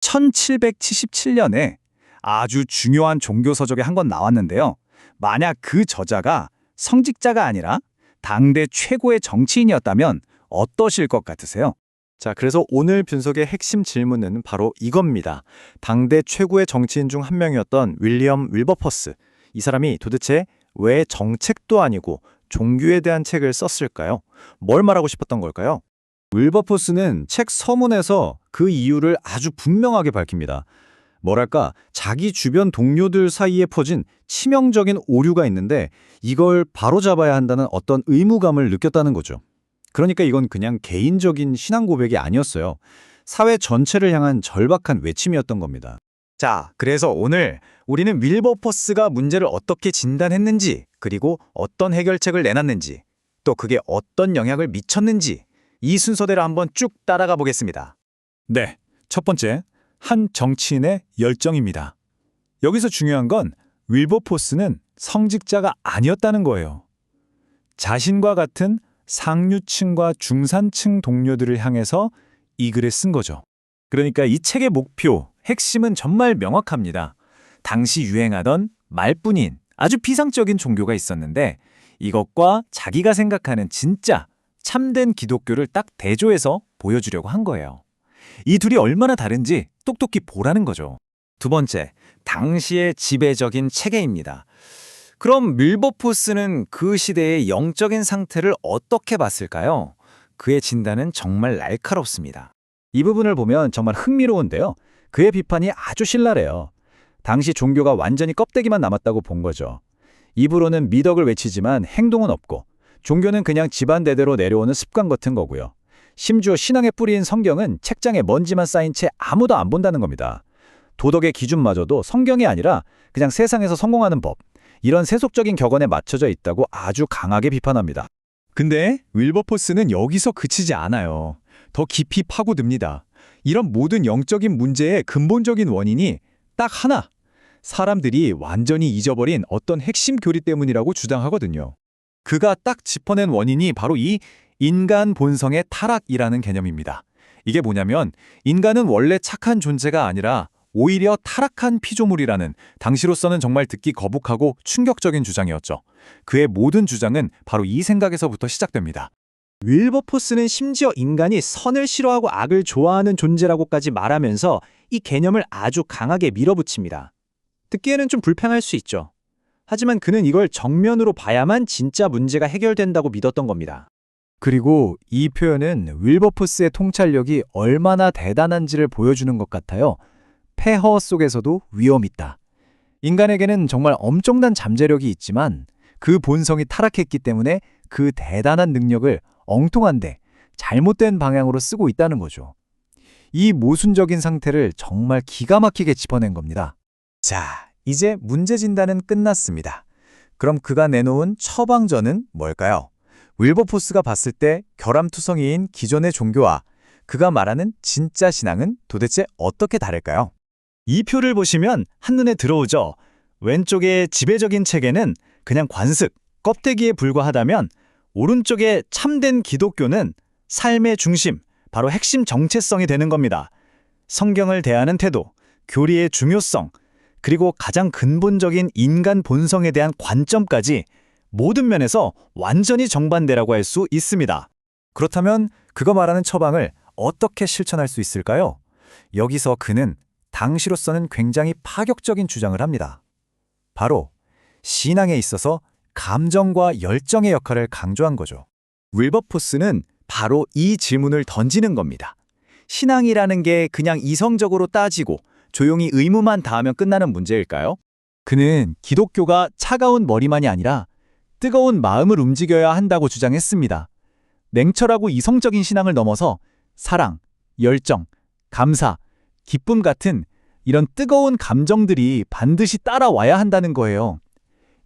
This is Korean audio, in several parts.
1777년에 아주 중요한 종교 서적에 한 권 나왔는데요. 만약 그 저자가 성직자가 아니라 당대 최고의 정치인이었다면 어떠실 것 같으세요? 자, 그래서 오늘 분석의 핵심 질문은 바로 이겁니다. 당대 최고의 정치인 중 한 명이었던 윌리엄 윌버퍼스. 이 사람이 도대체 왜 정책도 아니고 종교에 대한 책을 썼을까요? 뭘 말하고 싶었던 걸까요? 윌버포스는 책 서문에서 그 이유를 아주 분명하게 밝힙니다. 뭐랄까, 자기 주변 동료들 사이에 퍼진 치명적인 오류가 있는데 이걸 바로잡아야 한다는 어떤 의무감을 느꼈다는 거죠. 그러니까 이건 그냥 개인적인 신앙 고백이 아니었어요. 사회 전체를 향한 절박한 외침이었던 겁니다. 자, 그래서 오늘 우리는 윌버퍼스가 문제를 어떻게 진단했는지, 그리고 어떤 해결책을 내놨는지, 또 그게 어떤 영향을 미쳤는지 이 순서대로 한번 쭉 따라가 보겠습니다. 네, 첫 번째, 한 정치인의 열정입니다. 여기서 중요한 건 윌버포스는 성직자가 아니었다는 거예요. 자신과 같은 상류층과 중산층 동료들을 향해서 이 글을 쓴 거죠. 그러니까 이 책의 목표, 핵심은 정말 명확합니다. 당시 유행하던 말뿐인 아주 비상적인 종교가 있었는데 이것과 자기가 생각하는 진짜 참된 기독교를 딱 대조해서 보여주려고 한 거예요. 이 둘이 얼마나 다른지 똑똑히 보라는 거죠. 두 번째, 당시의 지배적인 체계입니다. 그럼 윌버포스는 그 시대의 영적인 상태를 어떻게 봤을까요? 그의 진단은 정말 날카롭습니다. 이 부분을 보면 정말 흥미로운데요. 그의 비판이 아주 신랄해요. 당시 종교가 완전히 껍데기만 남았다고 본 거죠. 입으로는 미덕을 외치지만 행동은 없고 종교는 그냥 집안 대대로 내려오는 습관 같은 거고요. 심지어 신앙의 뿌리인 성경은 책장에 먼지만 쌓인 채 아무도 안 본다는 겁니다. 도덕의 기준마저도 성경이 아니라 그냥 세상에서 성공하는 법, 이런 세속적인 격언에 맞춰져 있다고 아주 강하게 비판합니다. 근데 윌버포스는 여기서 그치지 않아요. 더 깊이 파고듭니다. 이런 모든 영적인 문제의 근본적인 원인이 딱 하나, 사람들이 완전히 잊어버린 어떤 핵심 교리 때문이라고 주장하거든요. 그가 딱 짚어낸 원인이 바로 이 인간 본성의 타락이라는 개념입니다. 이게 뭐냐면 인간은 원래 착한 존재가 아니라 오히려 타락한 피조물이라는 당시로서는 정말 듣기 거북하고 충격적인 주장이었죠. 그의 모든 주장은 바로 이 생각에서부터 시작됩니다. 윌버포스는 심지어 인간이 선을 싫어하고 악을 좋아하는 존재라고까지 말하면서 이 개념을 아주 강하게 밀어붙입니다. 듣기에는 좀 불편할 수 있죠. 하지만 그는 이걸 정면으로 봐야만 진짜 문제가 해결된다고 믿었던 겁니다. 그리고 이 표현은 윌버포스의 통찰력이 얼마나 대단한지를 보여주는 것 같아요. 폐허 속에서도 위험이 있다. 인간에게는 정말 엄청난 잠재력이 있지만 그 본성이 타락했기 때문에 그 대단한 능력을 엉뚱한데 잘못된 방향으로 쓰고 있다는 거죠. 이 모순적인 상태를 정말 기가 막히게 짚어낸 겁니다. 자, 이제 문제 진단은 끝났습니다. 그럼 그가 내놓은 처방전은 뭘까요? 윌버포스가 봤을 때 결함투성이인 기존의 종교와 그가 말하는 진짜 신앙은 도대체 어떻게 다를까요? 이 표를 보시면 한눈에 들어오죠. 왼쪽의 지배적인 체계는 그냥 관습, 껍데기에 불과하다면 오른쪽의 참된 기독교는 삶의 중심, 바로 핵심 정체성이 되는 겁니다. 성경을 대하는 태도, 교리의 중요성, 그리고 가장 근본적인 인간 본성에 대한 관점까지 모든 면에서 완전히 정반대라고 할 수 있습니다. 그렇다면 그가 말하는 처방을 어떻게 실천할 수 있을까요? 여기서 그는 당시로서는 굉장히 파격적인 주장을 합니다. 바로 신앙에 있어서 감정과 열정의 역할을 강조한 거죠. 윌버포스는 바로 이 질문을 던지는 겁니다. 신앙이라는 게 그냥 이성적으로 따지고 조용히 의무만 다하면 끝나는 문제일까요? 그는 기독교가 차가운 머리만이 아니라 뜨거운 마음을 움직여야 한다고 주장했습니다. 냉철하고 이성적인 신앙을 넘어서 사랑, 열정, 감사, 기쁨 같은 이런 뜨거운 감정들이 반드시 따라와야 한다는 거예요.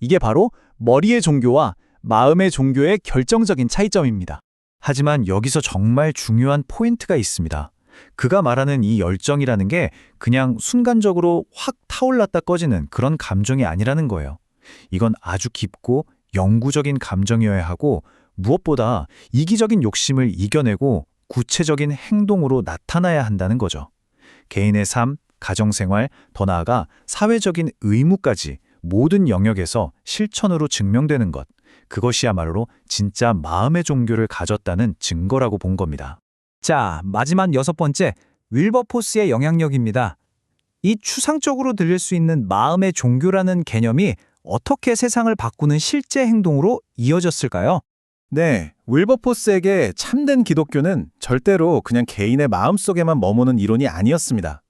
이게 바로 머리의 종교와 마음의 종교의 결정적인 차이점입니다. 하지만 여기서 정말 중요한 포인트가 있습니다. 그가 말하는 이 열정이라는 게 그냥 순간적으로 확 타올랐다 꺼지는 그런 감정이 아니라는 거예요. 이건 아주 깊고 영구적인 감정이어야 하고 무엇보다 이기적인 욕심을 이겨내고 구체적인 행동으로 나타나야 한다는 거죠. 개인의 삶, 가정생활, 더 나아가 사회적인 의무까지 모든 영역에서 실천으로 증명되는 것. 그것이야말로 진짜 마음의 종교를 가졌다는 증거라고 본 겁니다. 자, 마지막 6번째, 윌버포스의 영향력입니다. 이 추상적으로 들릴 수 있는 마음의 종교라는 개념이 어떻게 세상을 바꾸는 실제 행동으로 이어졌을까요? 네, 윌버포스에게 참된 기독교는 절대로 그냥 개인의 마음속에만 머무는 이론이 아니었습니다.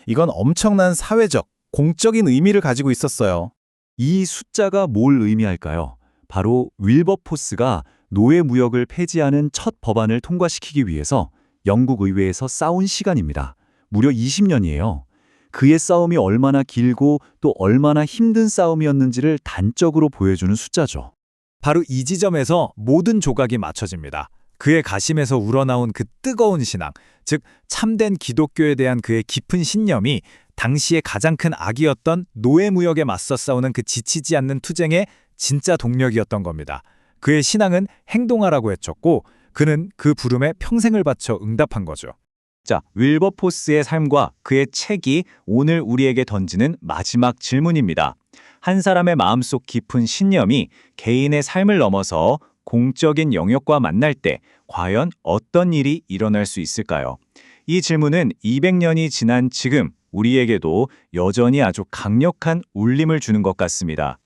이건 엄청난 사회적, 공적인 의미를 가지고 있었어요. 이 숫자가 뭘 의미할까요? 바로 윌버포스가 노예무역을 폐지하는 첫 법안을 통과시키기 위해서 영국 의회에서 싸운 시간입니다. 무려 20년이에요. 그의 싸움이 얼마나 길고 또 얼마나 힘든 싸움이었는지를 단적으로 보여주는 숫자죠. 바로 이 지점에서 모든 조각이 맞춰집니다. 그의 가심에서 우러나온 그 뜨거운 신앙, 즉 참된 기독교에 대한 그의 깊은 신념이 당시의 가장 큰 악이었던 노예무역에 맞서 싸우는 그 지치지 않는 투쟁의 진짜 동력이었던 겁니다. 그의 신앙은 행동하라고 외쳤고 그는 그 부름에 평생을 바쳐 응답한 거죠. 자, 윌버포스의 삶과 그의 책이 오늘 우리에게 던지는 마지막 질문입니다. 한 사람의 마음속 깊은 신념이 개인의 삶을 넘어서 공적인 영역과 만날 때 과연 어떤 일이 일어날 수 있을까요? 이 질문은 200년이 지난 지금 우리에게도 여전히 아주 강력한 울림을 주는 것 같습니다.